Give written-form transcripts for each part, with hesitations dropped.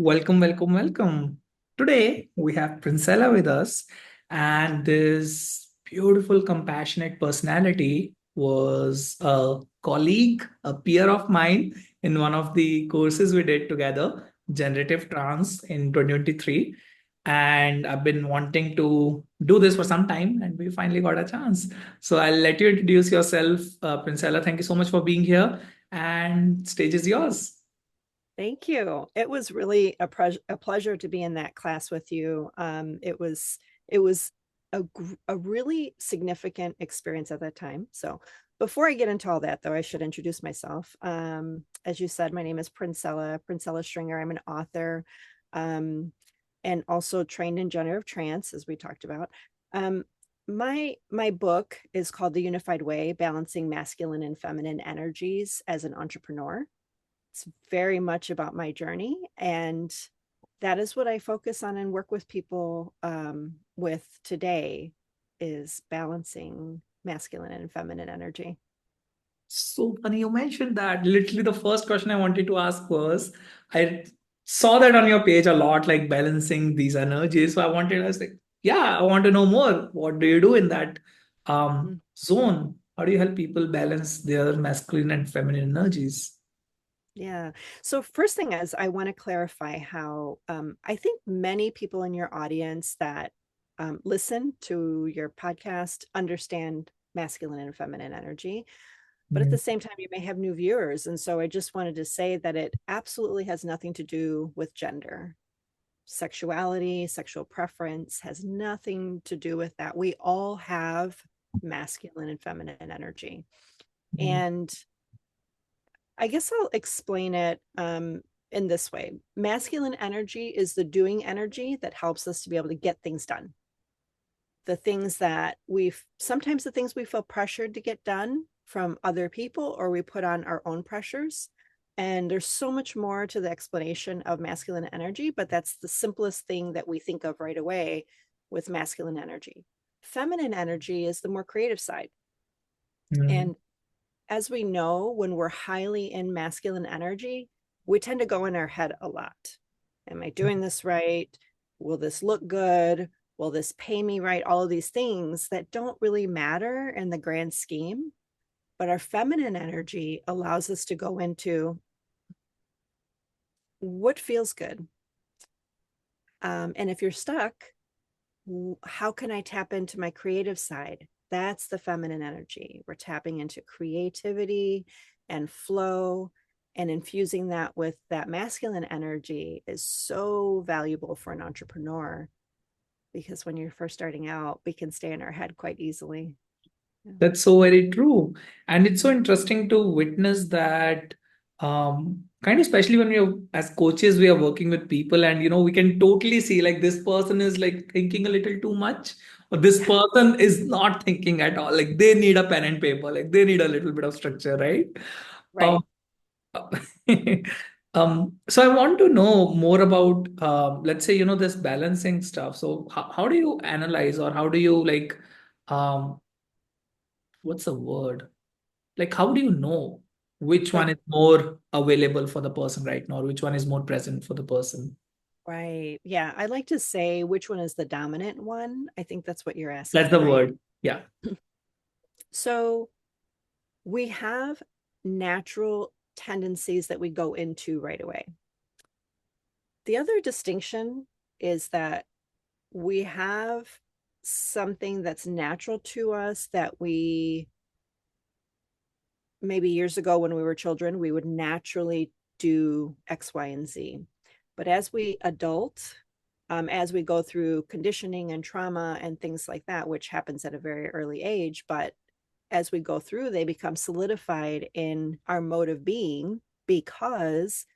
Welcome, welcome, welcome. Today we have Princella with us, and this beautiful, compassionate personality was a colleague, a peer of mine in one of the courses we did together, Generative Trance in 2023. And I've been wanting to do this for some time, and we finally got a chance. So I'll let you introduce yourself, Princella. Thank you so much for being here, and stage is yours. Thank you. It was really a pleasure to be in that class with you. It was a really significant experience at that time. So before I get into all that, though, I should introduce myself. As you said, my name is Princella Stringer. I'm an author, and also trained in generative trance, as we talked about. Um, my book is called The Unified Way: Balancing Masculine and Feminine Energies as an Entrepreneur. It's very much about my journey, and that is what I focus on and work with people with today, is balancing masculine and feminine energy. So funny you mentioned that. Literally, the first question I wanted to ask was I saw that on your page a lot, like balancing these energies. So I was like, yeah, I want to know more. What do you do in that Mm. zone? How do you help people balance their masculine and feminine energies? Yeah. So first thing is, I want to clarify how I think many people in your audience that listen to your podcast understand masculine and feminine energy. But at Mm, the same time, you may have new viewers. And so I just wanted to say that it absolutely has nothing to do with gender. Sexuality, sexual preference has nothing to do with that. We all have masculine and feminine energy. mm, And I guess I'll explain it in this way. Masculine energy is the doing energy that helps us to be able to get things done. The things that sometimes the things we feel pressured to get done from other people, or we put on our own pressures. And there's so much more to the explanation of masculine energy, but that's the simplest thing that we think of right away with masculine energy. Feminine energy is the more creative side. mm, And as we know, when we're highly in masculine energy, we tend to go in our head a lot. Am I doing this right? Will this look good? Will this pay me right? All of these things that don't really matter in the grand scheme. But our feminine energy allows us to go into what feels good. And if you're stuck, how can I tap into my creative side? That's the feminine energy. We're tapping into creativity and flow, and infusing that with that masculine energy is so valuable for an entrepreneur, because when you're first starting out, we can stay in our head quite easily. Yeah. That's so very true. And it's so interesting to witness that kind of, especially when we're as coaches, we are working with people and we can totally see like this person is like thinking a little too much, or this Yeah. person is not thinking at all. Like they need a pen and paper, like they need a little bit of structure, right? Um, Right. so I want to know more about let's say, this balancing stuff. So how do you analyze, or how do you like um what's the word? Like, how do you know which one Like, is more available for the person right now, or which one is more present for the person? right. Yeah. I like to say which one is the dominant one. I think that's what you're That's asking, the right? word. Yeah. So we have natural tendencies that we go into right away. The other distinction is that we have something that's natural to us that we, maybe years ago when we were children, we would naturally do X, Y, and Z. But as we adult, as we go through conditioning and trauma and things like that, which happens at a very early age, but as we go through, they become solidified in our mode of being, because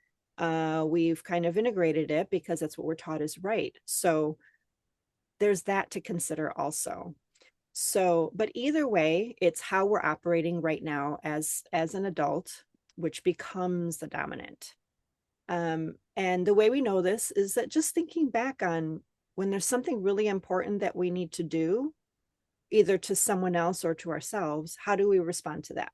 we've kind of integrated it because that's what we're taught is right. So there's that to consider also. So, but either way, it's how we're operating right now as an adult, which becomes the dominant. And the way we know this is that just thinking back on when there's something really important that we need to do, either to someone else or to ourselves, how do we respond to that?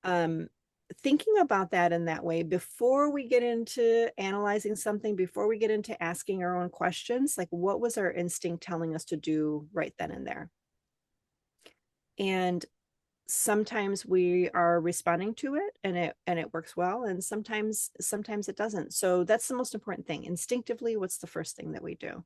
Um, thinking about that in that way before we get into analyzing something, before we get into asking our own questions, like what was our instinct telling us to do right then and there? And sometimes we are responding to it and it works well, and sometimes it doesn't. So that's the most important thing. Instinctively, what's the first thing that we do?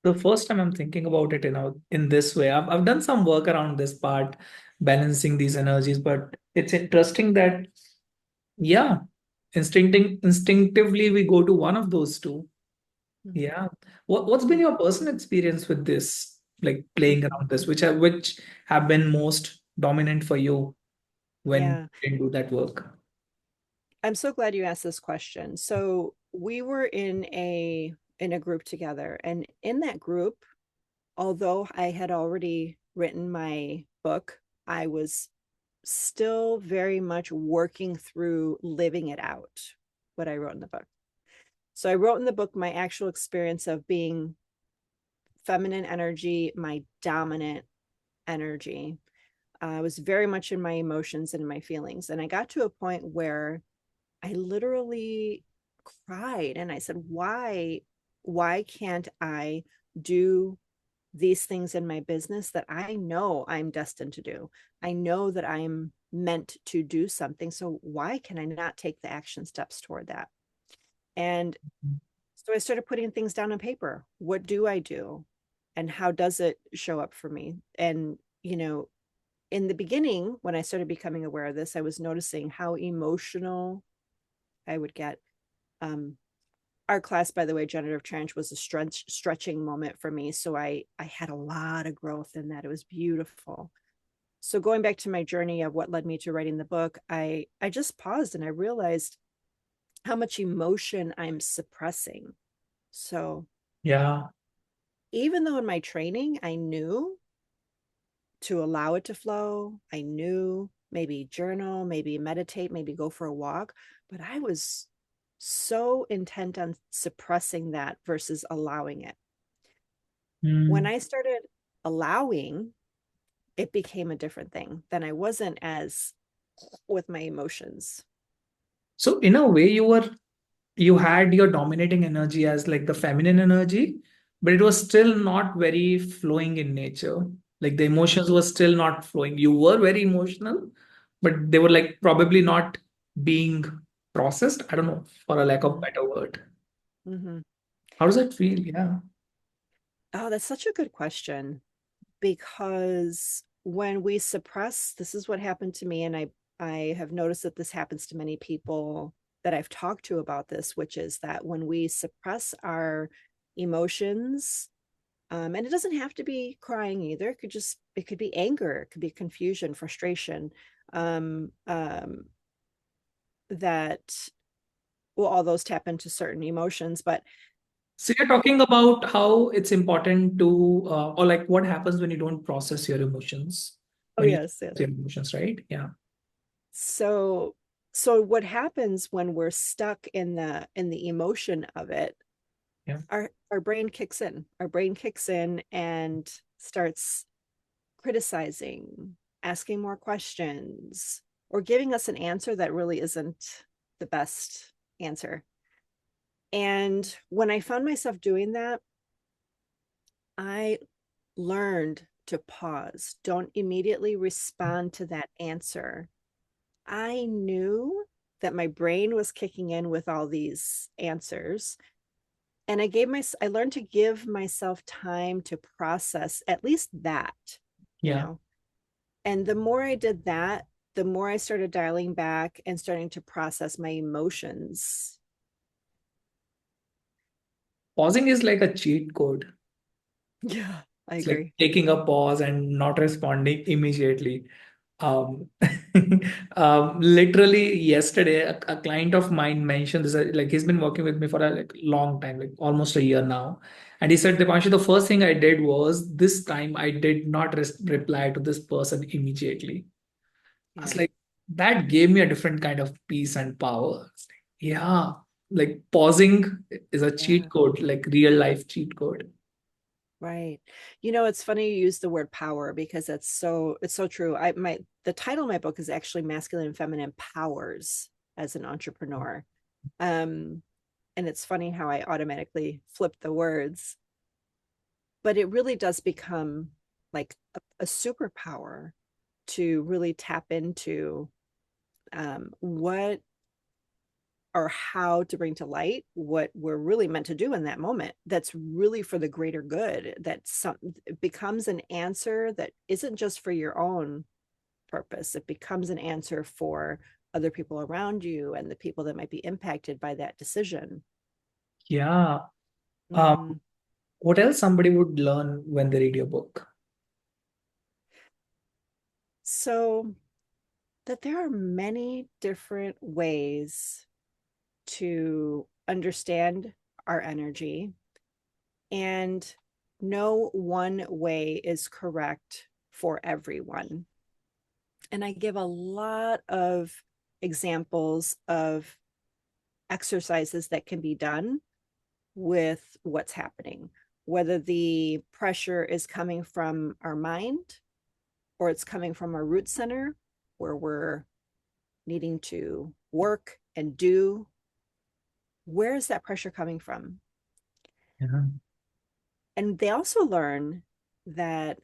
The first time I'm thinking about it, in this way, I've done some work around this part, balancing these energies, but it's interesting that, yeah, instinctively we go to one of those two. Mhm. Yeah. What's been your personal experience with this, like playing Mhm. around this, which have been most dominant for you when Yeah, you do that work? I'm so glad you asked this question. So we were in a group together, and in that group, although I had already written my book, I was still very much working through living it out, what I wrote in the book. So I wrote in the book my actual experience of being feminine energy, my dominant energy. I was very much in my emotions and my feelings. And I got to a point where I literally cried and I said, why can't I do these things in my business that I know I'm destined to do? I know that I'm meant to do something. So why can I not take the action steps toward that? And so I started putting things down on paper. What do I do? And how does it show up for me? And, in the beginning, when I started becoming aware of this, I was noticing how emotional I would get. Um, our class, by the way, generative trench, was a stretching moment for me. So I had a lot of growth in that. It was beautiful. So going back to my journey of what led me to writing the book, I just paused and I realized how much emotion I'm suppressing. So Yeah. even though in my training I knew to allow it to flow, I knew maybe journal, maybe meditate, maybe go for a walk, but I was so intent on suppressing that versus allowing it. When Hmm. I started allowing, it became a different thing. Then I wasn't as with my emotions. So in a way, you had your dominating energy as like the feminine energy, but it was still not very flowing in nature. Like the Mhm. emotions were still not flowing. You were very emotional, but they were like probably not being processed. I don't know, for a lack of Mhm. better word. Mhm. How does that feel? Yeah. Oh, that's such a good question, because when we suppress, this is what happened to me, and I have noticed that this happens to many people that I've talked to about this, which is that when we suppress our emotions, and it doesn't have to be crying either. It could be anger, it could be confusion, frustration, um, um, that, well, all those tap into certain emotions, but So you're talking about how it's important to, or like what happens when you don't process your emotions, oh when you yes, yes. your emotions, right? Yeah. So so what happens when we're stuck in the emotion of it, Yeah. our brain kicks in. Our brain kicks in and starts criticizing, asking more questions, or giving us an answer that really isn't the best answer. And when I found myself doing that, I learned to pause. Don't immediately respond to that answer. I knew that my brain was kicking in with all these answers, and I learned to give myself time to process at least that, you Yeah. know. And the more I did that, the more I started dialing back and starting to process my emotions. Pausing is like a cheat code. Yeah, I It's like agree. taking a pause and not responding immediately. Um, Literally yesterday, a client of mine mentioned this. Like he's been working with me for a like long time, like almost a year now, and he said, "Dipanshu, the first thing I did was this time I did not reply to this person immediately." I was Yeah. like, that gave me a different kind of peace and power. It's like, yeah, like pausing is a cheat Yeah. code, like real life cheat code. Right. You know, it's funny you use the word power because it's so true. The title of my book is actually Masculine and Feminine Powers as an Entrepreneur. Um, and it's funny how I automatically flip the words, but it really does become like a superpower to really tap into what or how to bring to light what we're really meant to do in that moment, that's really for the greater good, that some it becomes an answer that isn't just for your own purpose. It becomes an answer for other people around you and the people that might be impacted by that decision. Yeah. Mm-hmm. What else somebody would learn when they read your book? So that there are many different ways to understand our energy, and no one way is correct for everyone. And I give a lot of examples of exercises that can be done with what's happening, whether the pressure is coming from our mind or it's coming from our root center where we're needing to work and do. Where is that pressure coming from? Yeah. And they also learn that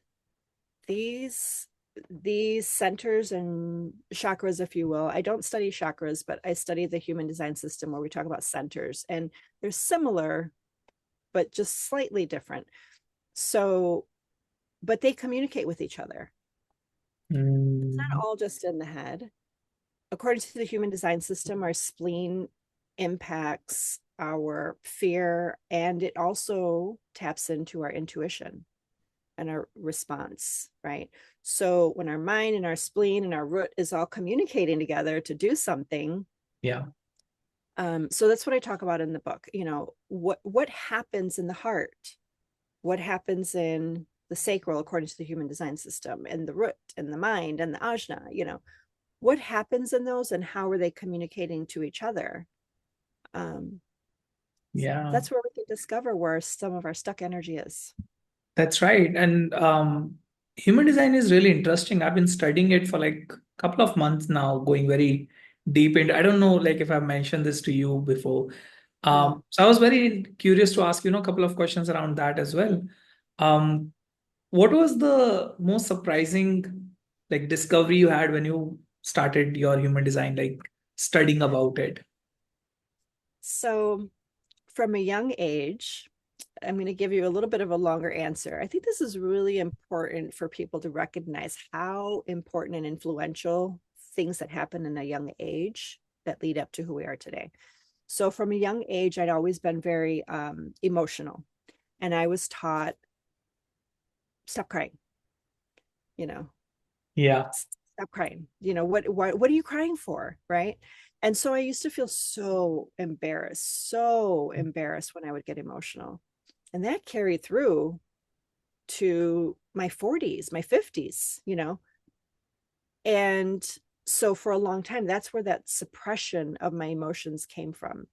these these centers and chakras, if you will, I don't study chakras, but I study the human design system where we talk about centers, and they're similar but just slightly different. So but they communicate with each other. It's not Mm, all just in the head. According to the human design system, our spleen impacts our fear, and it also taps into our intuition and our response, right? So when our mind and our spleen and our root is all communicating together to do something, yeah. so that's what I talk about in the book. You know, what happens in the heart, what happens in the sacral according to the human design system, and the root and the mind and the ajna. You know, what happens in those, and how are they communicating to each other? Um, Yeah. that's where we can discover where some of our stuck energy is. That's right. And human design is really interesting. I've been studying it for like a couple of months now, going very deep into. I don't know, like if I've mentioned this to you before. No. So I was very curious to ask, a couple of questions around that as well. Um, what was the most surprising like discovery you had when you started your human design, like studying about it? So from a young age, I'm going to give you a little bit of a longer answer. I think this is really important for people to recognize how important and influential things that happen in a young age that lead up to who we are today. So, from a young age, I'd always been very emotional, and I was taught, stop crying, you know, Yeah. stop crying. You know, what are you crying for? Right. And so I used to feel so embarrassed when I would get emotional. And that carried through to my 40s, my 50s, you know. And so for a long time, that's where that suppression of my emotions came from.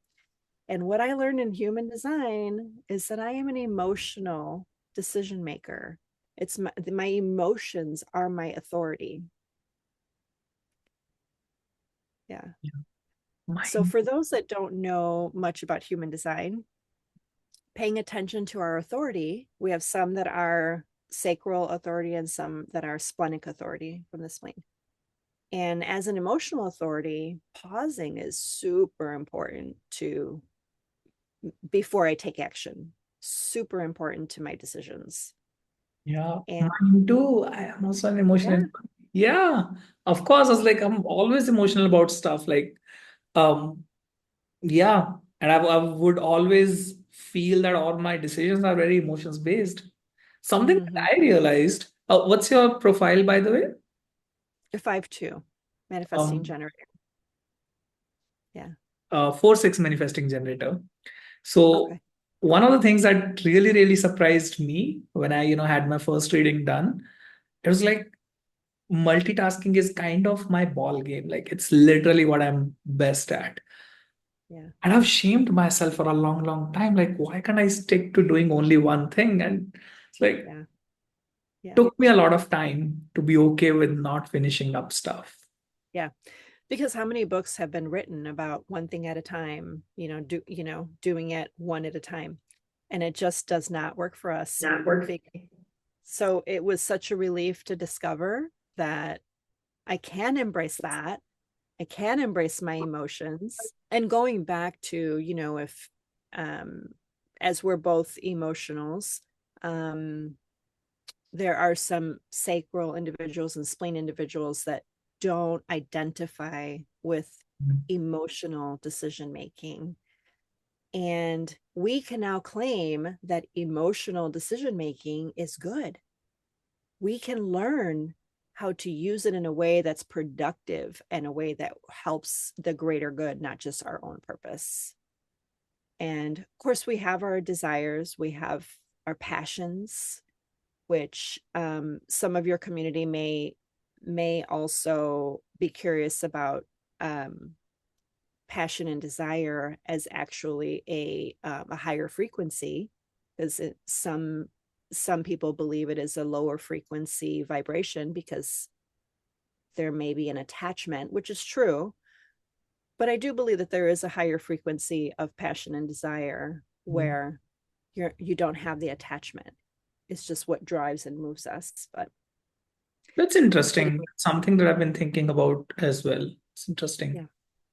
And what I learned in human design is that I am an emotional decision maker. It's my emotions are my authority. Yeah. Yeah. So Mine. for those that don't know much about human design, paying attention to our authority, we have some that are sacral authority and some that are splenic authority from the spleen. And as an emotional authority, pausing is super important to before I take action. Super important to my decisions. Yeah, And mine too. I am also an emotional. yeah, Yeah, of course. I was like, I'm always emotional about stuff. Like, um, yeah, and I would always feel that all my decisions are very emotions based. Something mm-hmm. that I realized. What's your profile, by the way? 5-2 manifesting Um, generator. Yeah. 4/6 manifesting generator. So Okay. one of the things that really, really surprised me when I, had my first reading done, it was like multitasking is kind of my ball game. Like it's literally what I'm best at. Yeah. And I've shamed myself for a long, long time. Like, why can't I stick to doing only one thing? And it's Like, Yeah. Yeah. took me a lot of time to be okay with not finishing up stuff. Yeah. Because how many books have been written about one thing at a time, doing it one at a time. And it just does not work for us. Not work. So it was such a relief to discover that I can embrace that. I can embrace my emotions. And going back to, if um as we're both emotionals, um there are some sacral individuals and spleen individuals that don't identify with emotional decision making. And we can now claim that emotional decision making is good. We can learn how to use it in a way that's productive and a way that helps the greater good, not just our own purpose. And of course, we have our desires, we have our passions, which some of your community may also be curious about. Passion and desire as actually a higher frequency, because some people believe it is a lower frequency vibration because there may be an attachment, which is true. But I do believe that there is a higher frequency of passion and desire where you don't have the attachment. It's just what drives and moves us. That's But interesting. anyway, Something that I've been thinking about as well. It's interesting. yeah,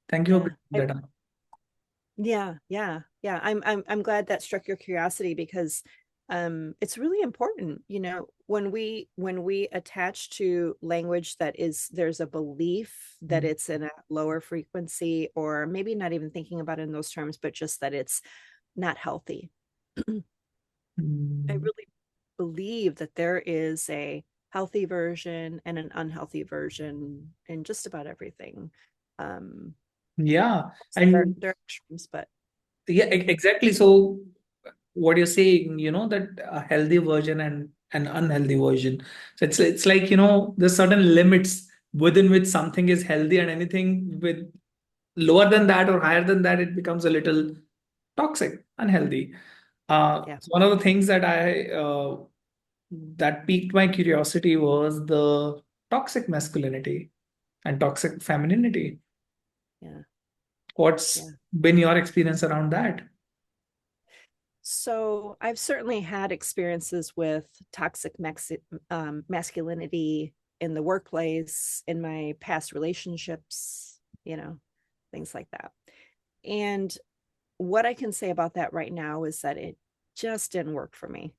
Thank you for yeah. bringing that up. Yeah. I'm glad that struck your curiosity because it's really important, when we attach to language that is there's a belief that it's in a lower frequency, or maybe not even thinking about it in those terms, but just that it's not healthy. I Mm. really believe that there is a healthy version and an unhealthy version in just about everything. Um, Yeah. there, And there are extremes, but yeah, exactly. So what you're saying, that a healthy version and an unhealthy version. So it's like, there's certain limits within which something is healthy, and anything with lower than that or higher than that, it becomes a little toxic, unhealthy. yeah, So one of the things that piqued my curiosity was the toxic masculinity and toxic femininity. yeah, What's yeah. been your experience around that? So I've certainly had experiences with toxic masculinity in the workplace, in my past relationships, things like that. And what I can say about that right now is that it just didn't work for me.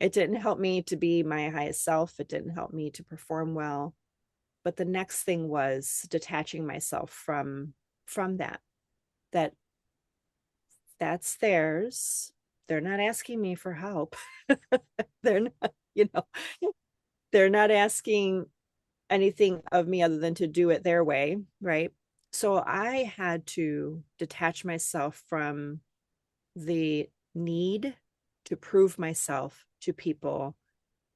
It didn't help me to be my highest self. It didn't help me to perform well. But the next thing was detaching myself from that that's theirs. They're not asking me for help. they're not, you know, they're not asking anything of me other than to do it their way, right? So I had to detach myself from the need to prove myself to people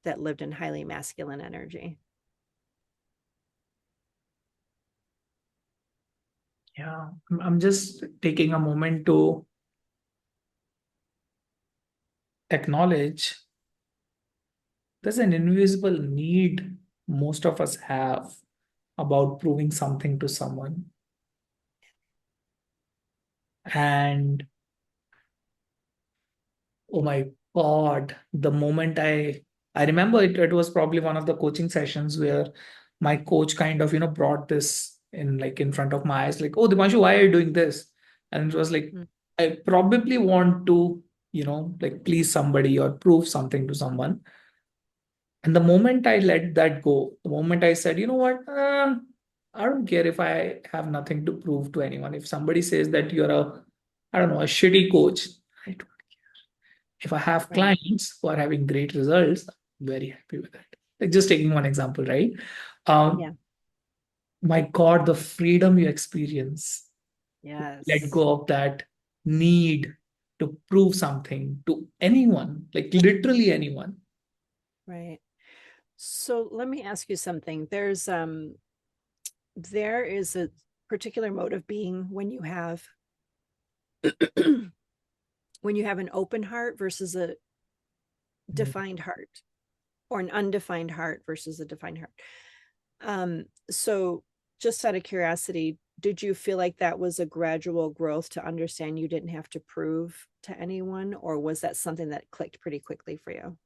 that lived in highly masculine energy. Yeah, I'm just taking a moment to acknowledge there's an invisible need most of us have about proving something to someone. And oh my God, the moment I remember it was probably one of the coaching sessions where my coach kind of, brought this in like in front of my eyes, like, oh, Dimanshu, why are you doing this? And it was like, Mm. I probably want to, like please somebody or prove something to someone. And the moment I let that go, the moment I said, you know what, I don't care if I have nothing to prove to anyone. If somebody says that you're I don't know, a shitty coach, I don't. If I have Right. clients who are having great results, I'm very happy with that. Like just taking one example, right? Yeah. Um, my God, the freedom you experience, let Yes. go of that need to prove something to anyone, like literally anyone. Right. So let me ask you something. There is a particular mode of being when you have when you have an open heart versus defined heart, or an undefined heart versus a defined heart. So just out of curiosity, did you feel like that was a gradual growth to understand you didn't have to prove to anyone, or was that something that clicked pretty quickly for you?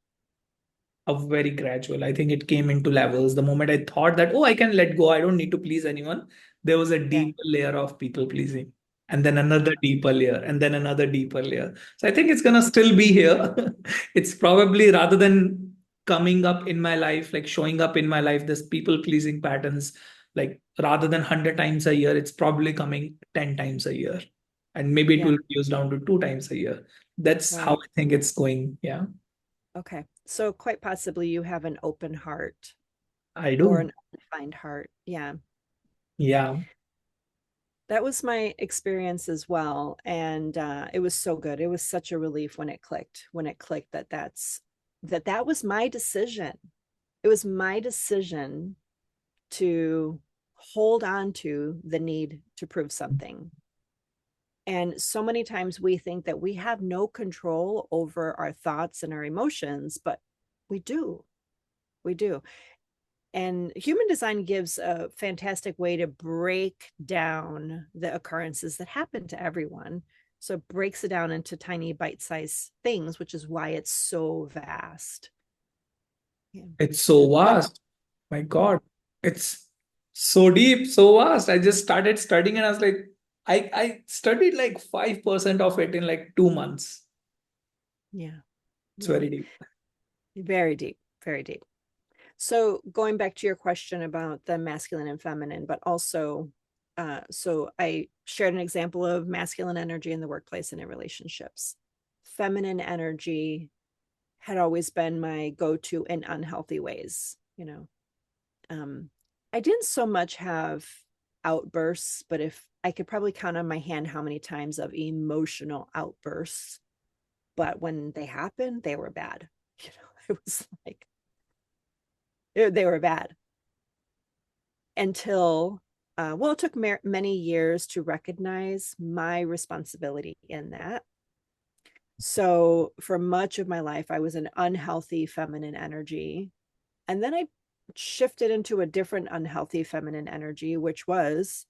A very gradual. I think it came into levels. The moment I thought that, oh, I can let go, I don't need to please anyone, there was a Yeah. deeper layer of people pleasing. And then another deeper layer, and then another deeper layer. So I think it's gonna still be here. It's probably rather than coming up in my life, like showing up in my life, this people pleasing patterns, like rather than 100 times a year, it's probably coming 10 times a year. And maybe it Yeah. will reduce down to 2 times a year. That's how Right. I think it's going. Yeah, Okay. So quite possibly you have an open heart I or do. an undefined heart. Yeah. Yeah. That was my experience as well. And it was so good. It was such a relief when it clicked that that was my decision. It was my decision to hold on to the need to prove something. And so many times we think that we have no control over our thoughts and our emotions, but we do. We do. And human design gives a fantastic way to break down the occurrences that happen to everyone. So it breaks it down into tiny bite-sized things, which is why it's so vast. Yeah. It's so But vast. My yeah, God. It's so deep, so vast. I just started studying and I was like, I studied like 5% of it in like 2 months. yeah, It's yeah. very deep. Very deep, very deep. So going back to your question about the masculine and feminine, but also, so I shared an example of masculine energy in the workplace and in relationships. Feminine energy had always been my go-to in unhealthy ways. Um, I didn't so much have outbursts, but if I could probably count on my hand how many times of emotional outbursts, but when they happened, they were bad. It was like they were bad until well, it took many years to recognize my responsibility in that. So for much of my life, I was an unhealthy feminine energy. And then I shifted into a different unhealthy feminine energy, which was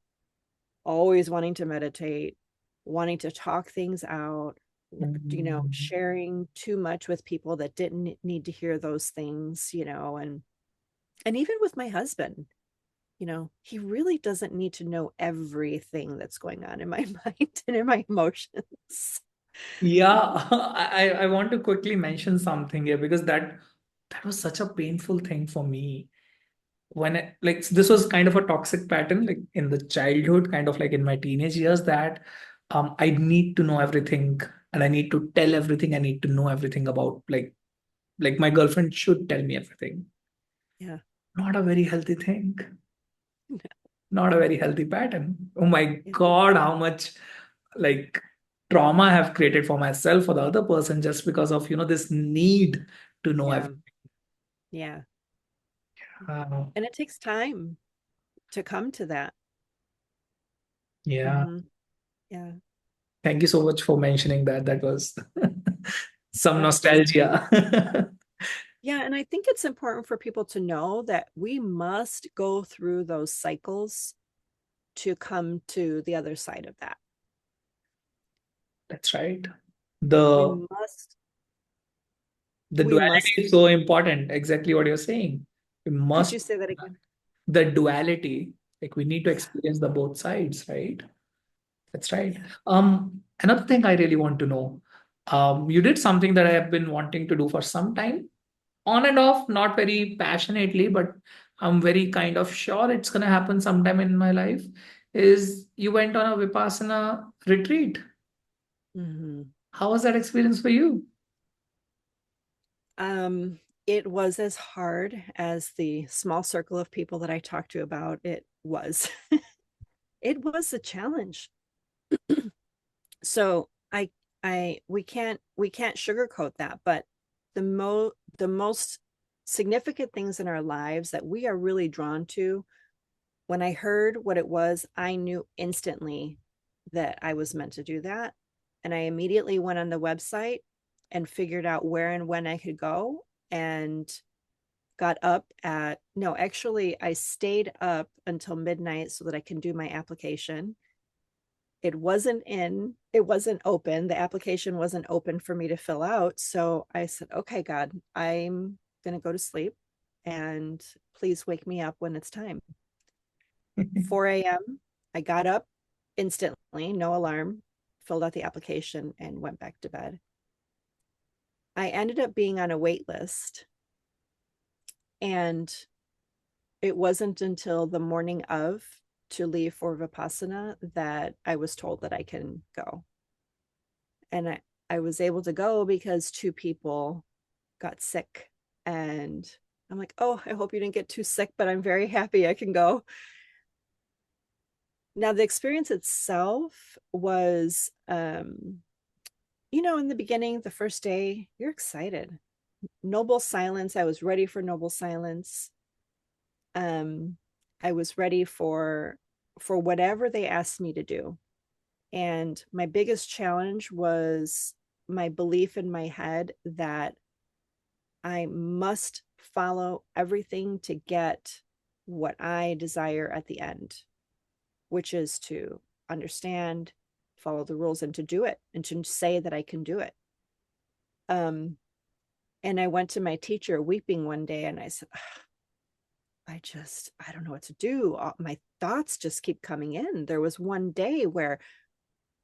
always wanting to meditate, wanting to talk things out, Mm. sharing too much with people that didn't need to hear those things, and even with my husband, he really doesn't need to know everything that's going on in my mind and in my emotions. Yeah, I want to quickly mention something here because that was such a painful thing for me. When like this was kind of a toxic pattern, like in the childhood, kind of like in my teenage years, that I need to know everything and I need to tell everything. I need to know everything about like my girlfriend should tell me everything. Yeah. Not a very healthy thing. Not a very healthy pattern. Oh my Yeah. God, how much like trauma I have created for myself, for the other person, just because of this need to know Yeah. everything. Yeah. Uh, And it takes time to come to that. yeah. Hmm. Yeah. Thank you so much for mentioning that. That was some Of course. nostalgia. Yeah. And I think it's important for people to know that we must go through those cycles to come to the other side of that. That's right. We The must, the we duality must. is so important. Exactly what you're saying. We Could must you say that again? the duality. Like we need to Yeah. experience the both sides, right? That's right. Yeah. Another thing I really want to know. You did something that I have been wanting to do for some time, on and off, not very passionately, but I'm very kind of sure it's gonna happen sometime in my life. Is you went on a Vipassana retreat. Hmm. How was that experience for you? Um, it was as hard as the small circle of people that I talked to about it was. It was a challenge. So we can't sugarcoat that, but the most significant things in our lives that we are really drawn to, when I heard what it was, I knew instantly that I was meant to do that. And I immediately went on the website and figured out where and when I could go, and got up at, no, actually, I stayed up until midnight so that I can do my application. It wasn't open. The application wasn't open for me to fill out. So I said, okay, God, I'm going to go to sleep and please wake me up when it's time. 4 a.m. I got up instantly, no alarm, filled out the application, and went back to bed. I ended up being on a wait list. And it wasn't until the morning of to leave for Vipassana that I was told that I can go. And I was able to go because 2 people got sick. And I'm like, oh, I hope you didn't get too sick, but I'm very happy I can go. Now, the experience itself was, in the beginning, the first day, you're excited. Noble silence. I was ready for noble silence. I was ready for whatever they asked me to do. And my biggest challenge was my belief in my head that I must follow everything to get what I desire at the end, which is to understand, follow the rules, and to do it, and to say that I can do it. And I went to my teacher weeping one day, and I said, I don't know what to do. My thoughts just keep coming in. There was one day where,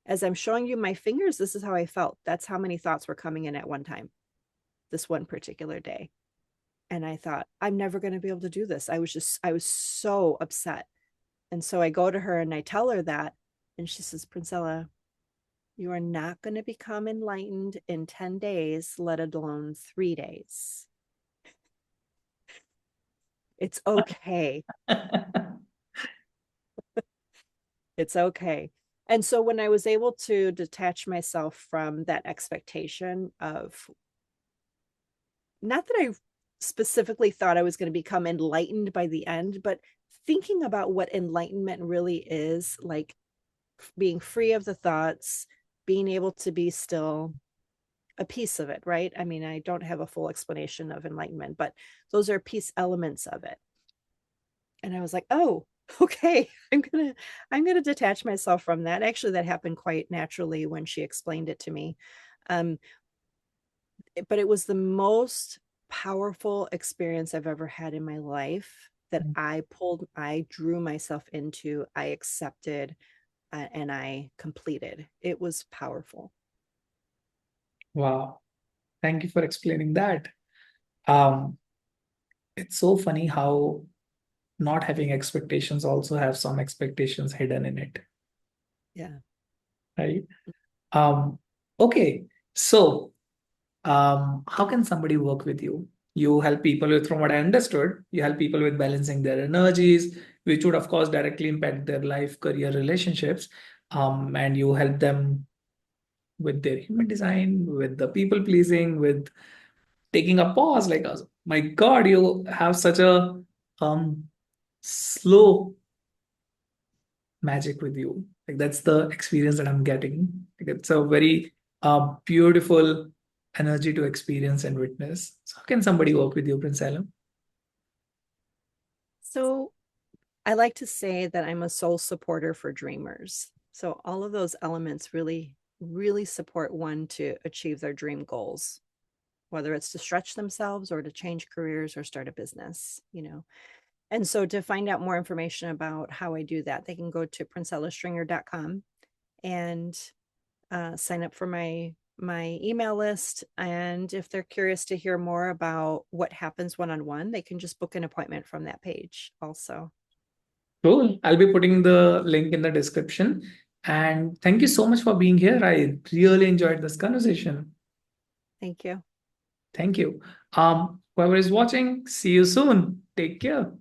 as I'm showing you my fingers, this is how I felt. That's how many thoughts were coming in at one time, this one particular day. And I thought, I'm never going to be able to do this. I was so upset. And so I go to her and I tell her that. And she says, Princella, you are not going to become enlightened in 10 days, let alone 3 days. It's okay. It's okay. And so when I was able to detach myself from that expectation of, not that I specifically thought I was going to become enlightened by the end, but thinking about what enlightenment really is, like being free of the thoughts, being able to be still, a piece of it, right? I mean, I don't have a full explanation of enlightenment, but those are piece elements of it. And I was like, oh, okay, I'm gonna detach myself from that. Actually, that happened quite naturally when she explained it to me. But it was the most powerful experience I've ever had in my life that I drew myself into, I accepted, and I completed. It was powerful. Wow. Thank you for explaining that. Um, it's so funny how not having expectations also have some expectations hidden in it, Yeah. right? Um, okay. So, how can somebody work with you? You help people with, from what I understood, you help people with balancing their energies, which would, of course, directly impact their life, career, relationships. And you help them with their human design, with the people pleasing, with taking a pause. Like, my God, you have such a um slow magic with you. Like that's the experience that I'm getting. Like it's a very beautiful energy to experience and witness. So how can somebody work with you, Princella? So I like to say that I'm a soul supporter for dreamers. So all of those elements really, really support one to achieve their dream goals, whether it's to stretch themselves or to change careers or start a business, And so to find out more information about how I do that, they can go to princellastringer.com and sign up for my email list. And if they're curious to hear more about what happens one-on-one, they can just book an appointment from that page also. Cool. I'll be putting the link in the description. And thank you so much for being here. I really enjoyed this conversation. Thank you. Thank you. Whoever is watching, see you soon. Take care.